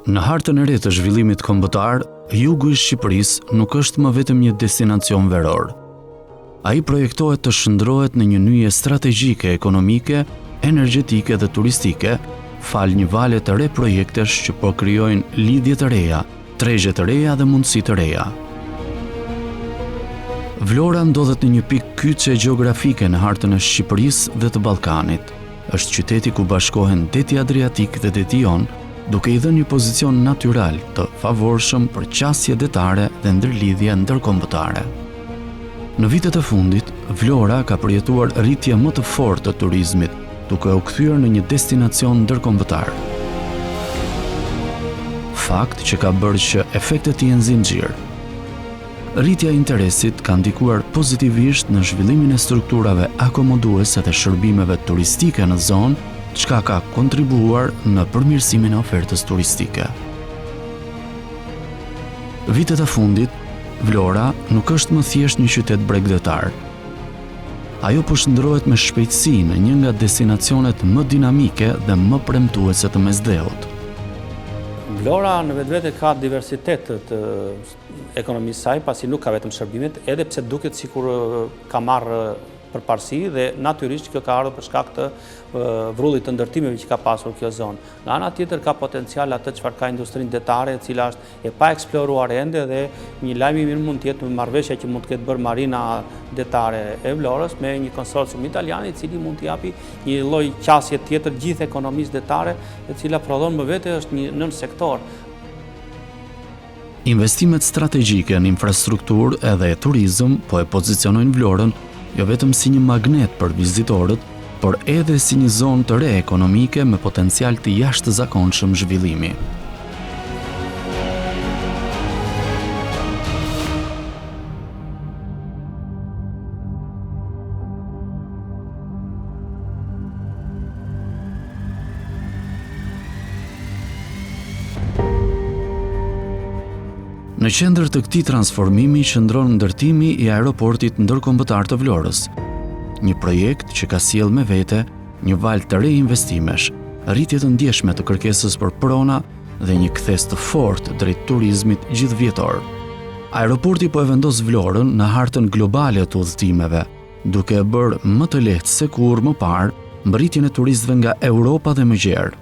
Në hartën e re të zhvillimit kombëtar, jugu i Shqipërisë nuk është më vetëm një destinacion veror. Ai projektohet të shndrohet në një nyje strategjike ekonomike, energjetike dhe turistike, fal një vale të re projektesh që po krijojnë lidhje të reja, tregje të reja dhe mundësi të reja. Vlora ndodhet në një pikë kyçe gjeografike në hartën e Shqipërisë dhe të Ballkanit. Është qyteti ku bashkohen deti Adriatik dhe deti Jon, duke i dhënë një pozicion natyral të favorshëm për qasje detare dhe ndërlidhje ndërkombëtare. Në vitet e fundit, Vlora ka përjetuar rritje më të fortë të turizmit, duke u kthyer në një destinacion ndërkombëtar. Fakt që ka bërë që efektet të jenë zinxhir. Rritja e interesit ka ndikuar pozitivisht në zhvillimin e strukturave akomoduese dhe shërbimeve turistike në zonë, çka ka kontribuar në përmirësimin e ofertës turistike. Vitet e fundit, Vlora nuk është më thjesht një qytet bregdetar. Ajo po shndrohet me shpejtësi në një nga destinacionet më dinamike dhe më premtuese të mesdheut. Vlora në vetvete ka diversitet të ekonomisë saj, pasi nuk ka vetëm shërbimet, edhe pse duket sikur ka marrë përparësi dhe natyrisht kjo ka ardhur për shkak të vrullit të ndërtimeve që ka pasur kjo zonë. Nga ana tjetër ka potencial atë çfarë ka industrinë detare, e cila është e pa eksploruar ende dhe një lajm i mirë mund të jetë marrëveshja që mund të ketë bërë Marina detare e Vlorës me një konsorcium italian i cili mund të japi një lloj qasje tjetër gjithë ekonomisë detare, e cila prodhon më vete është një nën sektor. Investimet strategjike në infrastrukturë edhe turizëm po e pozicionojnë Vlorën jo vetëm si një magnet për vizitorët, por edhe si një zonë të re ekonomike me potencial të jashtëzakonshëm zhvillimi. Në qendër të këtij transformimi qëndron ndërtimi i aeroportit ndërkombëtar të Vlorës, një projekt që ka sjellë me vete një valë të re investimesh, rritje të ndjeshme të kërkesës për prona dhe një kthes të fortë drejt turizmit gjithvjetor. Aeroporti po e vendos Vlorën në hartën globale të udhëtimeve, duke e bërë më të lehtë se kur më parë mbërritjen e turistëve nga Europa dhe më gjerë.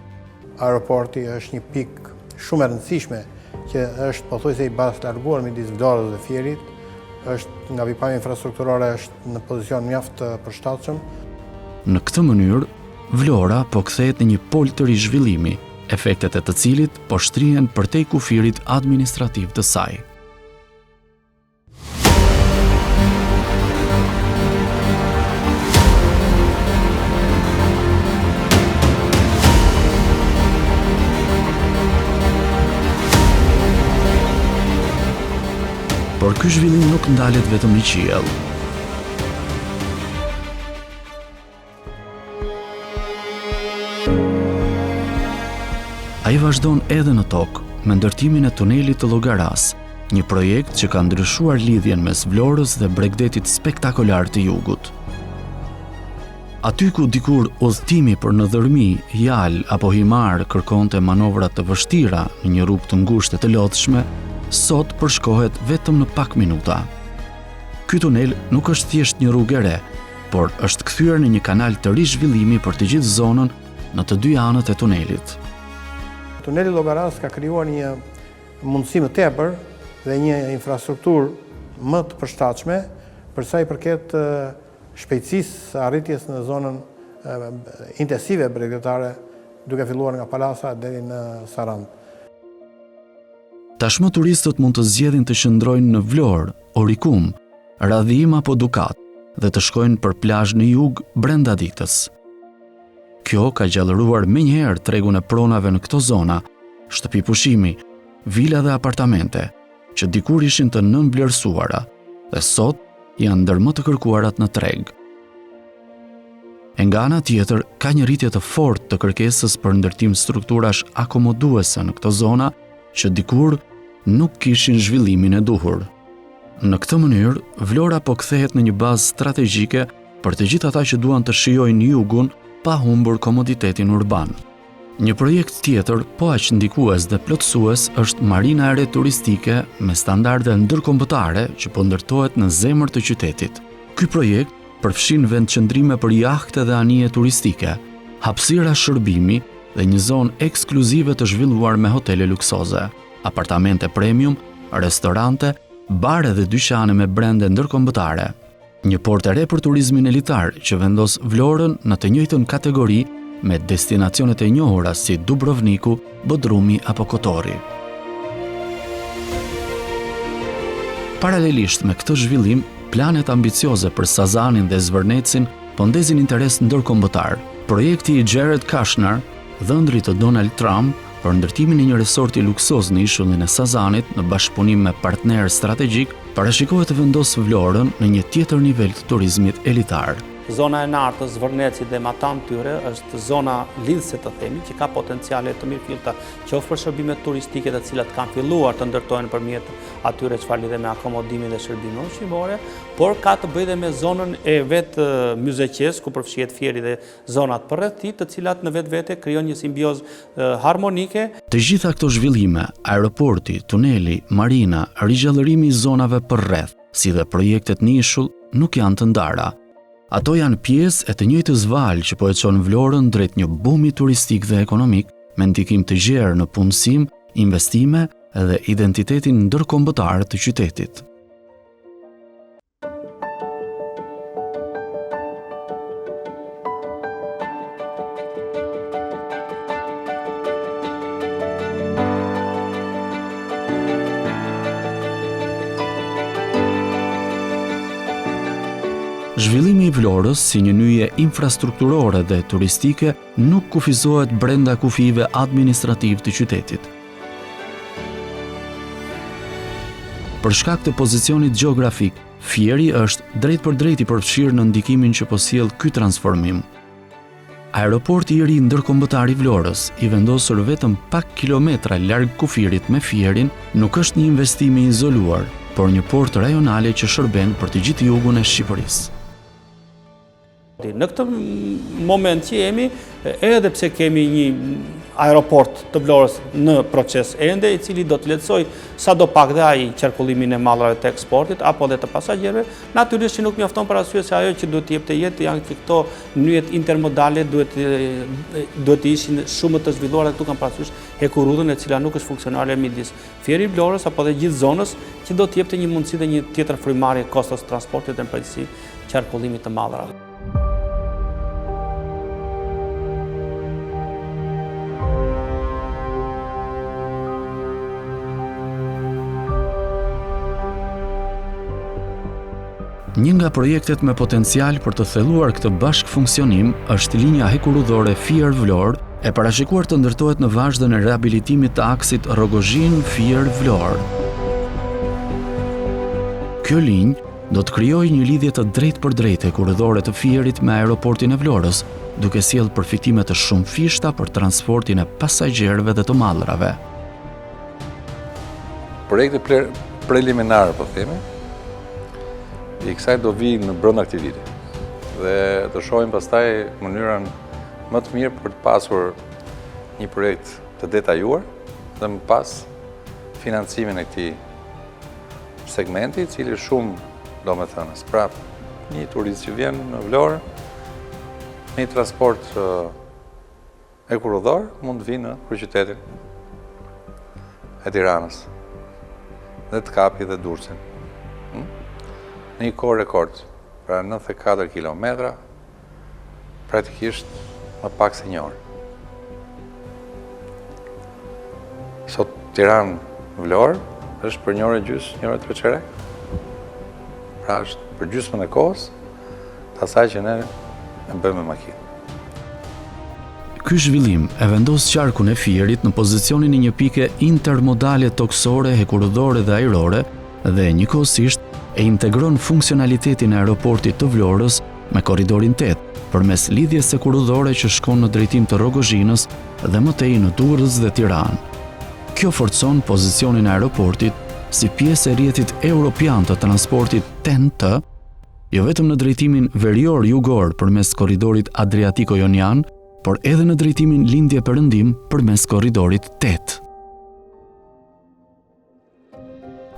Aeroporti është një pikë shumë e rëndësishme që është pothuajse i bashkëlarguar midis Vlorës dhe Fierit, është nga pikpamja infrastrukturore është në pozicion mjaft të përshtatshëm. Në këtë mënyrë, Vlora po kthehet në një pol të ri zhvillimi, efektet e të cilit po shtrihen përtej kufirit administrativ të saj. Por ky zhvillim nuk ndalet vetëm në qiell. Ai vazhdon edhe në tokë me ndërtimin e tunelit të Llogaras, një projekt që ka ndryshuar lidhjen mes Vlorës dhe bregdetit spektakolar të jugut. Aty ku dikur udhëtimi për në dhërmi, jal apo himar kërkonte manovra të vështira në një rrugë të ngushtë të lodhshme, sot përshkohet vetëm në pak minuta. Ky tunel nuk është thjesht një rrugë e re, por është kthyer në një kanal të ri zhvillimi për të gjithë zonën në të dy anët e tunelit. Tuneli Llogaras ka krijuar një mundësi më tepër dhe një infrastrukturë më të përshtatshme për sa i përket shpejtësisë së arritjes në zonën intensive bregdetare, duke filluar nga Palasa deri në Sarand. Tashmë turistët mund të zgjedhin të qëndrojnë në Vlorë, Orikum, Radhim apo Dukat dhe të shkojnë për plazh në jug brenda ditës. Kjo ka gjallëruar menjëherë tregun e pronave në këto zona, shtëpi pushimi, vila dhe apartamente, që dikur ishin të nënvlerësuara dhe sot janë ndër më të kërkuarat në treg. E nga ana tjetër, ka një rritje të fortë të kërkesës për ndërtim strukturash akomoduese në këto zona që dikur nuk kishin zhvillimin e duhur. Në këtë mënyrë, Vlora po kthehet në një bazë strategjike për të gjithë ata që duan të shijojnë jugun pa humbur komoditetin urban. Një projekt tjetër, po aq ndikues dhe plotësues, është marina e re turistike me standarde ndërkombëtare që po ndërtohet në zemër të qytetit. Ky projekt përfshin vendqëndrime për jahte dhe anije turistike, hapësira shërbimi dhe një zonë ekskluzive të zhvilluar me hotele luksoze, apartamente premium, restorante, bare dhe dyqane me brende ndërkombëtare. Një port e re për turizmin elitar që vendos Vlorën në të njëjtën kategori me destinacionet e njohura si Dubrovniku, Bodrumi apo Kotori. Paralelisht me këtë zhvillim, planet ambicioze për Sazanin dhe Zvërnecin po ndezin interes ndërkombëtar. Projekti i Jared Kushner, dhëndrit të Donald Trump, për ndërtimin e një resorti luksoz në ishullin e Sazanit në bashkëpunim me partner strategjik, parashikohet të vendosë Vlorën në një tjetër nivel të turizmit elitar. Zona e nartës, Zvërneci dhe Matan tyre është zona lidhëse të themi, që ka potenciale të mirëfillta qoftë për shërbimet turistike të cilat kanë filluar të ndërtohen përmjet atyre çfarë lidhet me akomodimin dhe shërbimin ushqimore, por ka të bëjë dhe me zonën e vetë Myzeqes, ku përfshihet Fieri dhe zonat përreth tij, të cilat në vetvete krijon një simbiozë harmonike. Të gjitha këto zhvillime, aeroporti, tuneli, marina, rigjallërimi i zonave përreth, si dhe projektet në ishull, nuk janë të ndara. Ato janë pjesë e të njëjtës valë që po e çon Vlorën drejt një bumi turistik dhe ekonomik, me ndikim të gjerë në punësim, investime dhe identitetin ndërkombëtar të qytetit. Zhvillimi i Vlorës si një nyje infrastrukturore dhe turistike nuk kufizohet brenda kufive administrativ të qytetit. Për shkak të pozicionit gjeografik, Fieri është drejt për drejt i përfshirë në ndikimin që po sjell ky transformim. Aeroporti i ri ndërkombëtar i Vlorës, i vendosur vetëm pak kilometra larg kufirit me Fierin, nuk është një investim i izoluar, por një port rajonale që shërben për të gjithë jugun e Shqipërisë. Në këtë moment që jemi, edhe pse kemi një aeroport të Vlorës në proces ende, i cili do të lehtësoj sadopak dhe ai qarkullimin e mallrave të eksportit apo dhe të pasagjerëve, natyrisht që nuk mjafton për arsye se ajo që duhet të jepte jetë janë këto nyjet intermodale duhet të ishin shumë të zhvilluara. Këtu kanë parasysh hekurudhën e cila nuk është funksionale midis Fieri Vlorës apo dhe gjithë zonës, që do të jepte një mundësi dhe një tjetër frymarrje kostos transportit dhe në përgjithësi qarkullimit të mallrave. Një nga projektet me potencial për të thelluar këtë bashkëfunksionim është linja hekurudhore Fier-Vlorë, e parashikuar të ndërtohet në vazhdën e rehabilitimit të aksit Rogozhin-Fier-Vlorë. Kjo linjë do të krijojë një lidhje të drejtë hekurudhore të Fierit me aeroportin e Vlorës, duke sjellë përfitime të shumëfishta për transportin e pasagjerëve dhe të mallrave. Projekti preliminar, po themi, i kësaj do vi në brenda këtij viti. Dhe do shohim pastaj mënyrën më të mirë për të pasur një projekt të detajuar dhe më pas financimin e këtij segmenti, i cili shumë domethënë prap një turist që vjen në Vlorë, një transport hekurudhor mund të vinë në kryeqytetin e Tiranës dhe të kapi dhe Durrësin. Në një kohë rekord, pra 94 kilometra, praktikisht më pak se një orë. Sot Tiranë-Vlorë është për një orë e gjysmë, një orë të çerek. Pra është për gjysmën e kohës të asaj që ne e bëjmë me makinë. Ky zhvillim e vendos qarkun e Fierit në pozicionin e një pike intermodale toksore, hekurudhore dhe ajrore dhe njëkohësisht e integron funksionalitetin e aeroportit të Vlorës me korridorin 8, përmes lidhjes hekurudhore që shkon në drejtim të Rogozhinës dhe mëtej në Durrës dhe Tiranë. Kjo forcon pozicionin e aeroportit si pjesë e rrjetit europian të transportit TEN-T, jo vetëm në drejtimin verior-jugor përmes korridorit Adriatiko-Jonian, por edhe në drejtimin lindje-perëndim përmes korridorit 8.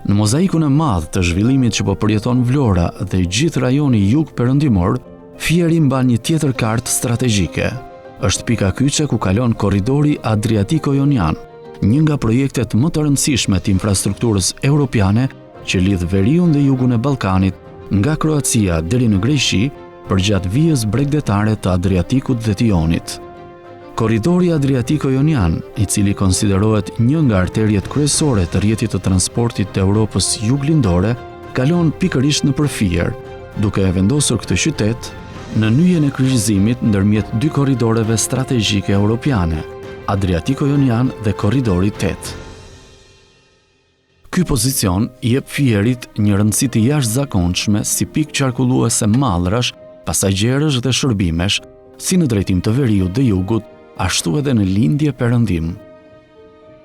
Në mozaikun e madh të zhvillimit që po përjeton Vlora dhe gjithë rajoni jug-perëndimor, Fieri mban një tjetër kartë strategjike. Është pika kyçe ku kalon korridori Adriatiko-Jonian, një nga projektet më të rëndësishme të infrastrukturës europiane që lidh veriun dhe jugun e Ballkanit nga Kroacia deri në Greqi përgjatë vijës bregdetare të Adriatikut dhe të Jonit. Korridori Adriatiko-Jonian, i cili konsiderohet një nga arterjet kryesore të rrjetit të transportit të Europës juglindore, kalon pikërisht nëpër Fier, duke e vendosur këtë qytet në nyjen e kryqëzimit ndërmjet dy korridoreve strategjike europiane, Adriatiko-Jonian dhe korridori 8. Ky pozicion i jep Fierit një rëndësi të jashtëzakonshme si pikë qarkulluese mallrash, pasagjerësh dhe shërbimesh, si në drejtim të veriut dhe jugut, ashtu edhe në lindje-perëndim.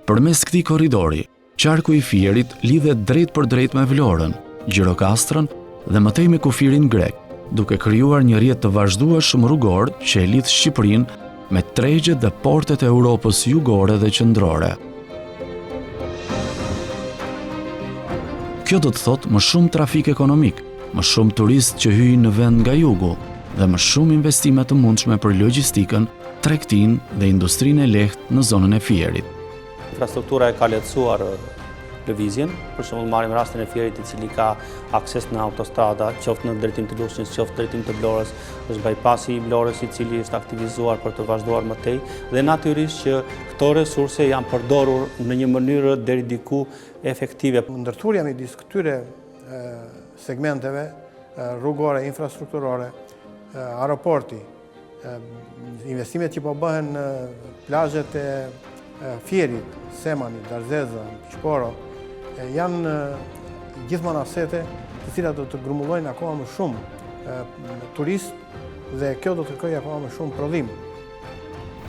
Përmes këtij korridori, qarku i Fierit lidhet drejt për drejt me Vlorën, Gjirokastrën dhe mëtej me kufirin grek, duke krijuar një rrjet të vazhdueshëm rrugor që e lidh Shqipërinë me tregjet dhe portet e Europës jugore dhe qendrore. Kjo do të thotë më shumë trafik ekonomik, më shumë turistë që hyjnë në vend nga jugu dhe më shumë investime të mundshme për logjistikën, tregtinë dhe industrinë e lehtë në zonën e Fierit. Infrastruktura e ka lehtësuar lëvizjen, për shembull marrim rastin e Fierit i cili ka akses në autostrada, qoftë në drejtim të Lushnjës, qoftë në drejtim të Vlorës, është bypassi i Vlorës i cili është aktivizuar për të vazhduar më tej dhe natyrisht që këto resurse janë përdorur në një mënyrë deri diku efektive. Ndërthurja midis këtyre segmenteve rrugore, infrastrukturore, aeroporti, investimet që po bëhen në plazhet e Fierit, Semanit, Darzeza, Shporo, janë gjithmonë asete të cilat do të grumullojnë akoma më shumë turistë dhe kjo do të kërkojë akoma më shumë prodhim.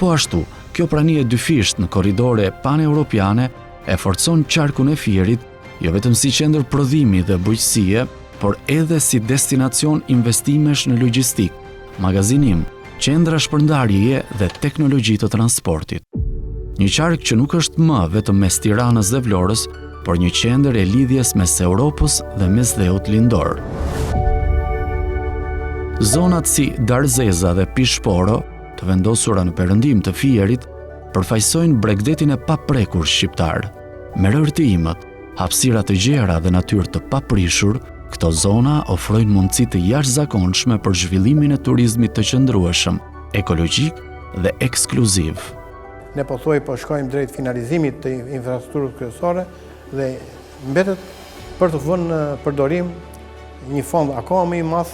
Po ashtu, kjo prani e dyfisht në korridore paneuropiane e forcon qarkun e Fierit jo vetëm si qendër prodhimi dhe bujqësie, por edhe si destinacion investimesh në logjistik, magazinim, qendra shpërndarjeje dhe teknologji të transportit. Një qark që nuk është më vetëm mes Tiranës dhe Vlorës, por një qendër e lidhjes mes Europës dhe mes dheut lindor. Zonat si Darzeza dhe Pishporo, të vendosura në perëndim të Fierit, përfaqësojnë bregdetin e paprekur shqiptar. Me rërtimet, hapësira të gjera dhe natyrë të paprishur, këto zona ofrojnë mundësi të jashtëzakonshme për zhvillimin e turizmit të qëndrueshëm, ekologjik dhe ekskluziv. Ne po shkojmë drejt finalizimit të infrastrukturës kryesore dhe mbetet për të vënë në përdorim një fond akoma më i madh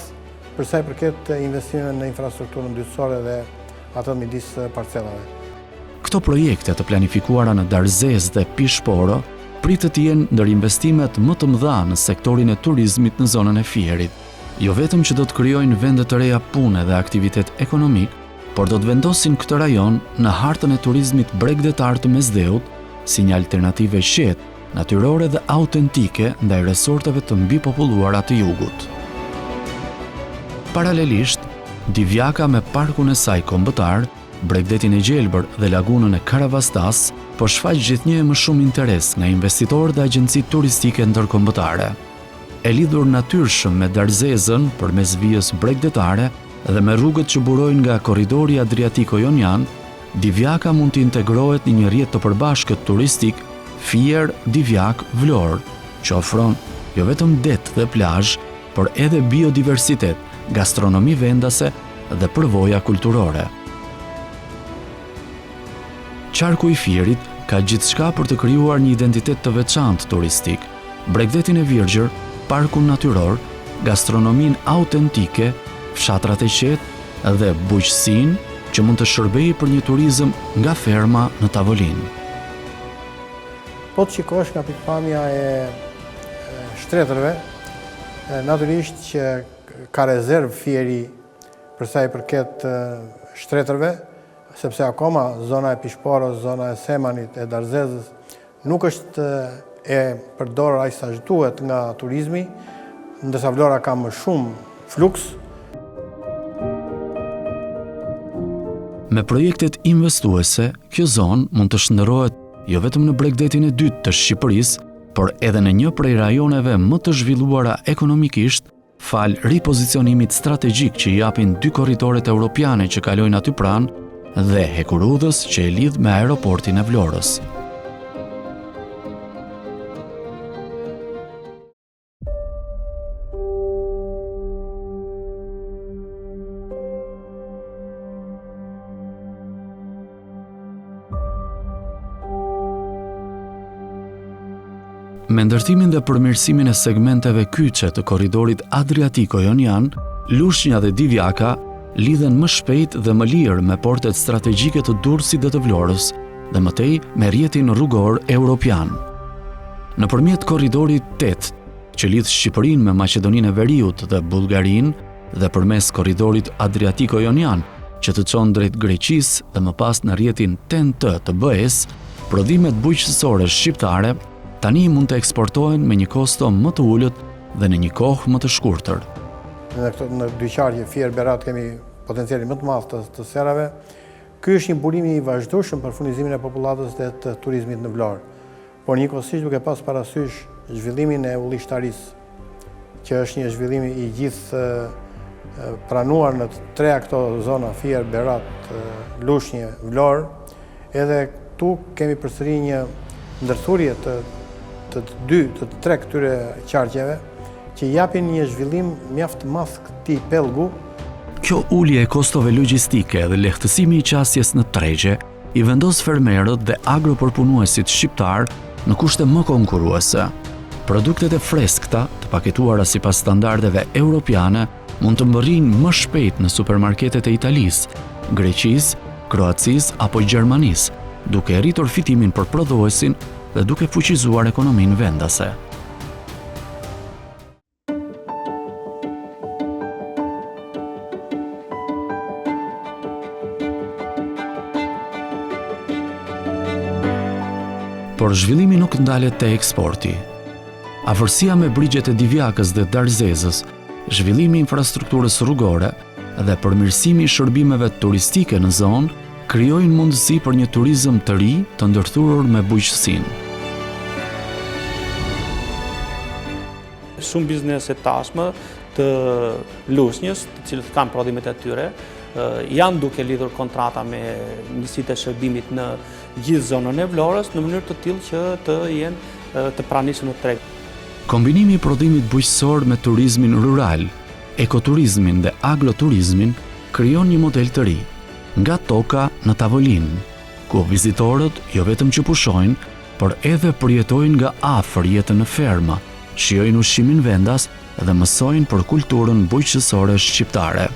për sa i përket investimeve në infrastrukturën dytësore dhe ato midis parcelave. Këto projekte të planifikuara në Darzez dhe Pishporo pritet të jenë ndër investimet më të mëdha në sektorin e turizmit në zonën e Fierit. Jo vetëm që do të krijojnë vende të reja pune dhe aktivitet ekonomik, por do të vendosin këtë rajon në hartën e turizmit bregdetar të mesdheut si një alternativë qetë, natyrore dhe autentike ndaj resorteve të mbipopulluara të jugut. Paralelisht, Divjaka me parkun e saj kombëtar, bregdetin e gjelbër dhe lagunën e Karavastas po shfaq gjithnjë më shumë interes nga investitorë dhe agjenci turistike ndërkombëtare. E lidhur natyrshëm me Darzezën përmes vijës bregdetare dhe me rrugët që burojnë nga korridori Adriatiko-Jonian, Divjaka mund të integrohet në një rrjet të përbashkët turistik Fier-Divjak-Vlorë, që ofron jo vetëm det dhe plazh, por edhe biodiversitet, gastronomi vendase dhe përvoja kulturore. Qarku i Fierit ka gjithçka për të krijuar një identitet të veçantë turistik, bregdetin e Virgjër, parkun natyror, gastronominë autentike, fshatrat e qetë dhe bujqësinë që mund të shërbejë për një turizëm nga ferma në tavolinë. Po të shikosh nga pikpamja e shtretërve, natyrisht që ka rezervë Fieri për sa i përket shtretërve, sepse akoma zona e Pishporos, zona e Semanit, e Darzezës nuk është e përdorur aq sa duhet nga turizmi, ndërsa Vlora ka më shumë fluks. Me projektet investuese, kjo zonë mund të shndërrohet jo vetëm në bregdetin e dytë të Shqipërisë, por edhe në një prej rajoneve më të zhvilluara ekonomikisht, fal ripozicionimit strategjik që i japin 2 korridoret europiane që kalojnë aty pranë dhe hekurudhës që e lidh me aeroportin e Vlorës. Me ndërtimin dhe përmirësimin e segmenteve kyçe të korridorit Adriatiko-Jonian, Lushnja dhe Divjaka lidhen më shpejt dhe më lirë me portet strategjike të Durrësit dhe të Vlorës, dhe mëtej me rrjetin rrugor europian. Nëpërmjet korridorit 8, që lidh Shqipërinë me Maqedoninë e Veriut dhe Bullgarinë dhe përmes korridorit Adriatiko-Jonian, që të çon drejt Greqisë dhe më pas në rrjetin TEN-T të BE-s, prodhimet bujqësore shqiptare tani mund të eksportohen me një kosto më të ulët dhe në një kohë më të shkurtër. Në dyqarje Fier Berat kemi potencialin më të madh të serave. Ky është një burim i vazhdueshëm për furnizimin e popullatës dhe të turizmit në Vlorë, por njëkohësisht duke pas parasysh zhvillimin e udhëheqëtarisë, që është një zhvillim i gjithë pranuar në 3 këto zona Fier Berat, Lushnje, Vlorë, edhe këtu kemi përsëri një ndërthurje të 3 këtyre qarqeve që japin një zhvillim mjaft madh këtij pellgu. Kjo ulje e kostove logjistike dhe lehtësimi i qasjes në tregje i vendos fermerët dhe agropërpunuesit shqiptar në kushte më konkurruese. Produktet e freskëta, të paketuara sipas standardeve europiane, mund të mbërrijnë më shpejt në supermarketet e Italisë, Greqisë, Kroacisë apo Gjermanisë, duke rritur fitimin për prodhuesin dhe duke fuqizuar ekonominë vendase. Por zhvillimi nuk ndalet te eksporti. Afërsia me brigjet e Divjakës dhe Darzezës, zhvillimi i infrastrukturës rrugore dhe përmirësimi i shërbimeve turistike në zonë krijojnë mundësi për një turizëm të ri të ndërthurur me bujqësinë. Shumë biznese tashmë të Lushnjës, të cilët kanë prodhimet e tyre, janë duke lidhur kontrata me njësitë e shërbimit në gjithë zonën e Vlorës në mënyrë të tillë që të jenë të pranishëm në treg. Kombinimi i prodhimit bujqësor me turizmin rural, ekoturizmin dhe agroturizmin krijon një model të ri, nga toka në tavolinë, ku vizitorët jo vetëm që pushojnë, por edhe përjetojnë nga afër jetën në ferma, shijojnë ushqimin vendas dhe mësojnë për kulturën bujqësore shqiptare.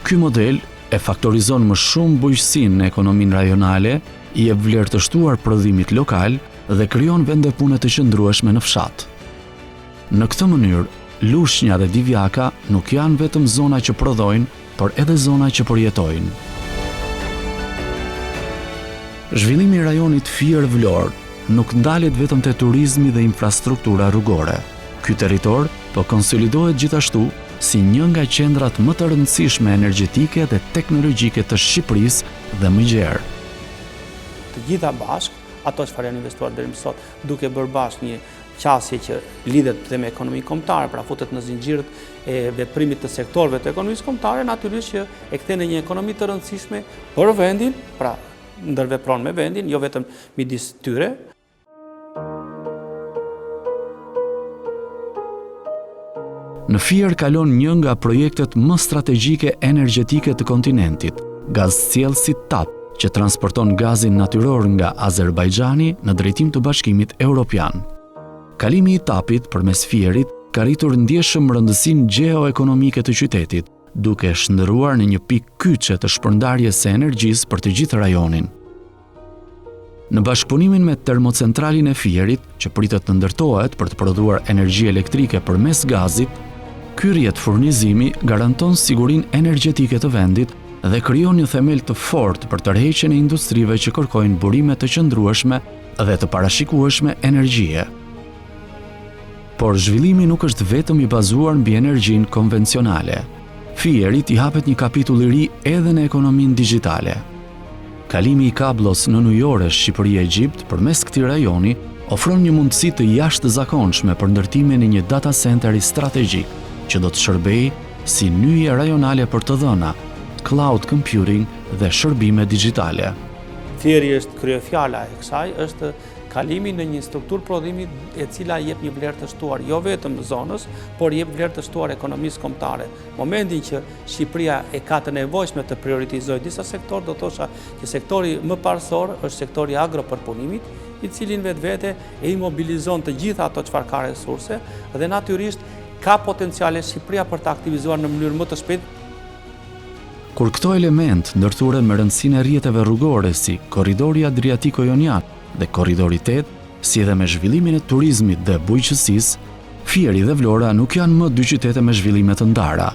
Ky model e faktorizon më shumë bujqësinë në ekonominë rajonale, i jep vlerë të shtuar prodhimit lokal dhe krijon vende pune të qëndrueshme në fshat. Në këtë mënyrë, Lushnja dhe Divjaka nuk janë vetëm zona që prodhojnë, por edhe zona që përjetojnë. Zhvillimi i rajonit Fier-Vlorë nuk ndalet vetëm te turizmi dhe infrastruktura rrugore. Ky territor po konsolidohet gjithashtu si një nga qendrat më të rëndësishme energjetike dhe teknologjike të Shqipërisë dhe më gjerë. Të gjitha bashkë, ato çfarë janë investuar deri më sot, duke bërë bashkë një qasje që lidhet dhe me ekonominë kombëtare, pra futet në zinxhirët e veprimit të sektorëve të ekonomisë kombëtare, natyrisht që e kthen në një ekonomi të rëndësishme për vendin, pra ndërvepron me vendin, jo vetëm midis tyre. Në Fier kalon një nga projektet më strategjike energjetike të kontinentit, gazcjellësi TAP, që transporton gazin natyror nga Azerbajxhani në drejtim të Bashkimit Evropian. Kalimi i TAP-it përmes Fierit ka rritur ndjeshëm rëndësinë gjeoekonomike të qytetit, duke shndërruar në një pikë kyçe të shpërndarjes së energjisë për të gjithë rajonin. Në bashkëpunimin me termocentralin e Fierit, që pritet të ndërtohet për të prodhuar energji elektrike përmes gazit, ky rrjet furnizimi garanton sigurinë energjetike të vendit dhe krijon një themel të fortë për tërheqjen e industrive që kërkojnë burime të qëndrueshme dhe të parashikueshme energjie. Por zhvillimi nuk është vetëm i bazuar mbi energjinë konvencionale. Fierit i hapet një kapitull i ri edhe në ekonominë digjitale. kalimi i kablos në ujore Shqipëri-Egjipt përmes këtij rajoni ofron një mundësi të jashtëzakonshme për ndërtimin e një data centeri strategjik që do të shërbejë si nyje rajonale për të dhëna, cloud computing dhe shërbime digjitale. Fieri është kryefjala e kësaj, është kalimi në një strukturë prodhimi e cila jep një vlerë të shtuar jo vetëm zonës, por jep vlerë të shtuar ekonomisë kombëtare. Momentin që Shqipëria e ka të nevojshme të prioritizojë disa sektor, do thosha që sektori më parësor është sektori agropërpunimit, i cili në vetvete e imobilizon të gjitha ato çfarë ka resurse dhe natyrisht ka potenciale Shqipëria për të aktivizuar në mënyrë më të shpejtë. Kur këto element ndërthuren me rëndësinë e rrjeteve rrugore si korridori Adriatiko-Jonian dhe korridori 8, si edhe me zhvillimin e turizmit dhe bujqësisë, Fieri dhe Vlora nuk janë më dy qytete me zhvillime të ndara.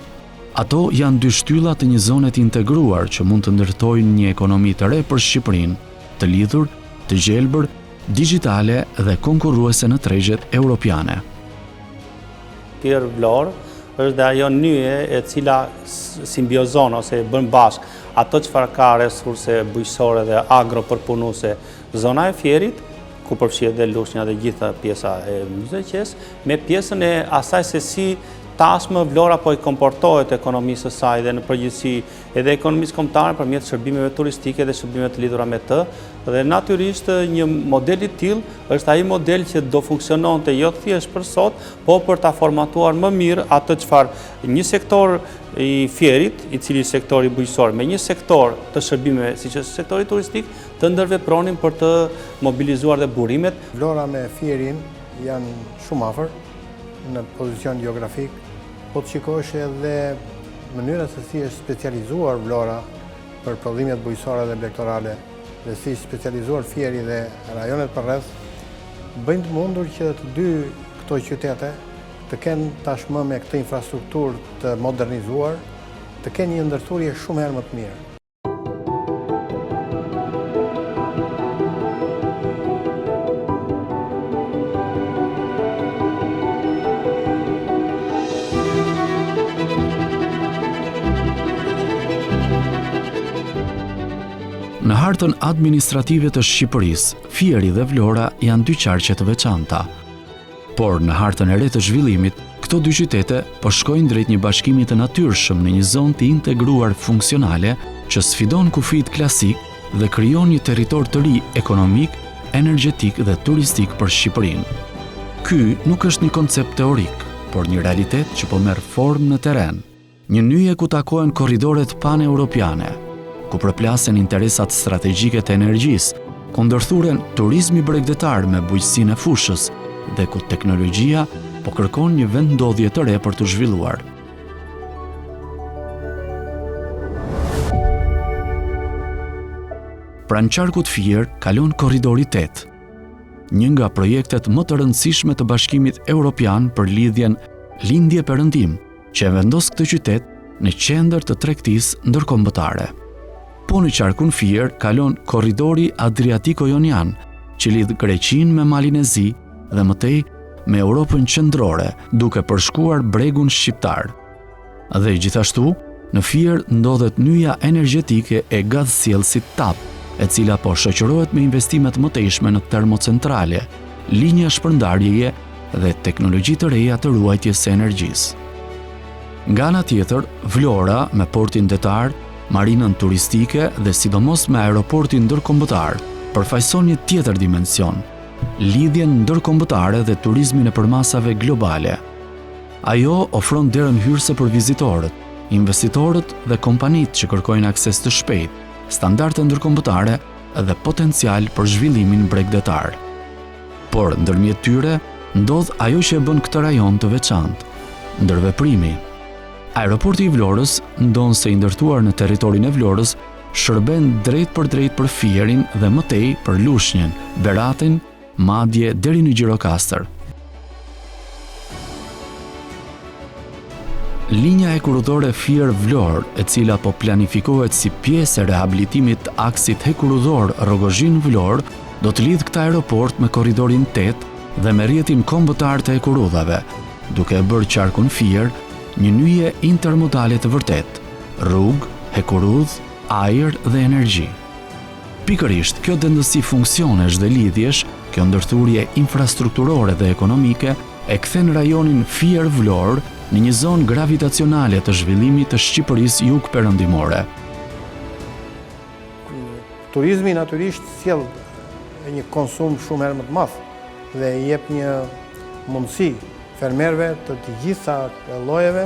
Ato janë dy shtylla të një zone të integruar që mund të ndërtojnë një ekonomi të re për Shqipërinë, të lidhur, të gjelbër, digjitale dhe konkurruese në tregjet europiane. Fier Vlorë është dhe ajo nyje e cila simbiozon ose bën bashk ato çfarë ka resurse bujqësore dhe agropërpunuese zona e Fierit, ku përfshihet dhe Lushnja dhe gjitha pjesa e Myzeqes, me pjesën e asaj se si tashmë Vlora po i komportohet ekonomisë së saj dhe në përgjithësi edhe ekonomisë kombëtare përmjet shërbimeve turistike dhe shërbimeve të lidhura me të. Dhe natyrisht një model i tillë është ai model që do funksiononte jo thjesht për sot, po për ta formatuar më mirë atë çfarë një sektor i Fierit, i cili sektori bujqësor, me një sektor të shërbimeve siç është sektori turistik, të ndërvepronin për të mobilizuar dhe burimet. Vlora me Fierin janë shumë afër në pozicion geografik, po të shikosh edhe mënyra se si është specializuar Vlora për prodhimet bujqësore dhe blegtorale dhe si është specializuar Fieri dhe rajonet përreth, bëjnë të mundur që të dy këto qytete të kenë tashmë me këtë infrastrukturë të modernizuar, të kenë një ndërthurje shumë herë më të mirë. Në hartën administrative të Shqipërisë, Fieri dhe Vlora janë dy qarqe të veçanta. Por në hartën e re të zhvillimit, këto dy qytete po shkojnë drejt një bashkimi të natyrshëm në një zonë të integruar funksionale që sfidon kufijt klasik dhe krijon një territor të ri ekonomik, energjetik dhe turistik për Shqipërinë. Ky nuk është një koncept teorik, por një realitet që po merr formë në terren. Një nyje ku takohen korridoret paneuropiane, ku përplasen interesat strategjike të energjisë, ku ndërthuren turizmi bregdetar me bujqësinë e fushës dhe ku teknologjia po kërkon një vendndodhje të re për të zhvilluar. Pranë qarkut Fier kalon korridori 8, një nga projektet më të rëndësishme të Bashkimit Evropian për lidhjen lindje-perëndim, që e vendos këtë qytet në qendër të tregtisë ndërkombëtare. Po në qarkun Fier kalon korridori Adriatiko-Jonian, që lidh Greqinë me Malin e Zi dhe mëtej me Europën qendrore, duke përshkuar bregun shqiptar. Dhe gjithashtu, në Fier ndodhet nyja energjetike e gazsjellësit TAP, e cila po shoqërohet me investimet mëtejshme në termocentrale, linja shpërndarjeje dhe teknologji të reja të ruajtjes së energjisë. Nga ana tjetër, Vlora me portin detar, marinën turistike dhe sidomos me aeroportin ndërkombëtar përfaqëson një tjetër dimension, lidhjen ndërkombëtare dhe turizmin e përmasave globale. Ajo ofron derën hyrëse për vizitorët, investitorët dhe kompanitë që kërkojnë akses të shpejtë, standarde ndërkombëtare dhe potencial për zhvillimin bregdetar. Por ndërmjet tyre ndodh ajo që e bën këtë rajon të veçantë, ndërveprimi. Aeroporti i Vlorës, ndonse i ndërtuar në territorin e Vlorës, shërben drejt për Fierin dhe mëtej për Lushnjën, Beratin, madje deri në Gjirokastër. Linja hekurudhore Fier-Vlorë, e cila po planifikohet si pjesë e rehabilitimit të aksit hekurudhor Rogozhin-Vlorë, do të lidh këtë aeroport me korridorin 8 dhe me rrjetin kombëtar të hekurudhave, duke e bërë qarkun Fier një nyje intermodale të vërtet, rrugë, hekurudh, ajër dhe energji. Pikërisht, kjo dendësi funksionesh dhe lidhjesh, kjo ndërthurje infrastrukturore dhe ekonomike, e kthen rajonin Fier-Vlorë në një zonë gravitacionale të zhvillimit të Shqipërisë jug-perëndimore. Turizmi natyrisht sjell një konsum shumë herë më të madh dhe i jep një mundësi fermerëve të gjitha llojeve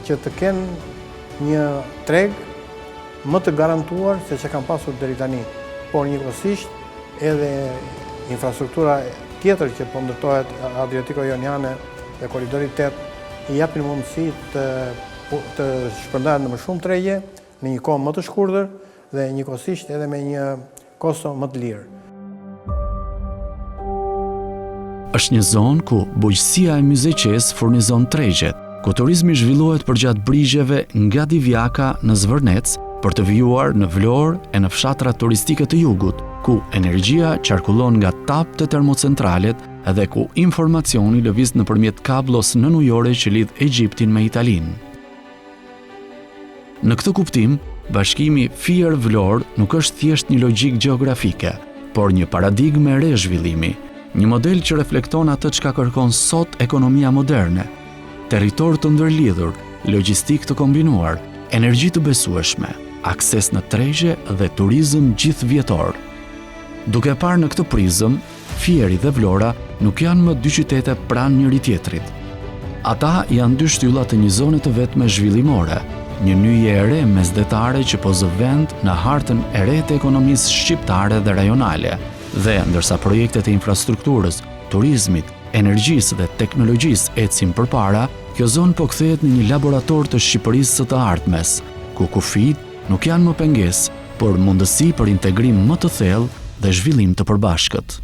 që të kenë një treg më të garantuar se që kanë pasur deri tani, por njëkohësisht edhe infrastruktura tjetër që po ndërtohet Adriatiko-Joniane dhe Koridori 8 i japin mundësi të shpërndahen në më shumë tregje në një kohë më të shkurtër dhe njëkohësisht edhe me një kosto më të lirë. Është një zonë ku bujqësia e Myzeqes furnizon tregjet, ku turizmi zhvillohet përgjatë brigjeve nga Divjaka në Zvërnec për të vijuar në Vlorë e në fshatrat turistike të jugut, ku energjia qarkullon nga tap të termocentralet edhe ku informacioni lëviz nëpërmjet kablos nënujore që lidh Egjiptin me Italinë. Në këtë kuptim, bashkimi Fier-Vlorë nuk është thjesht një logjik gjeografike, por një paradigmë e re zhvillimi, një model që reflekton atë çka kërkon sot ekonomia moderne: territor të ndërlidhur, logjistik të kombinuar, energji të besueshme, akses në tregje dhe turizëm gjithvjetor. Duke parë në këtë prizëm, Fieri dhe Vlora nuk janë më dy qytete pranë njëri tjetrit. Ata janë dy shtyllat të një zone të vetme zhvillimore, një nyje e re mesdhetare që po zë vend në hartën e re të ekonomisë shqiptare dhe rajonale, dhe ndërsa projektet e infrastrukturës, turizmit, energjisë dhe teknologjisë ecin përpara, kjo zonë po kthehet në një laborator të Shqipërisë së të ardhmes, ku kufijt nuk janë më pengesë, por mundësi për integrim më të thellë dhe zhvillim të përbashkët.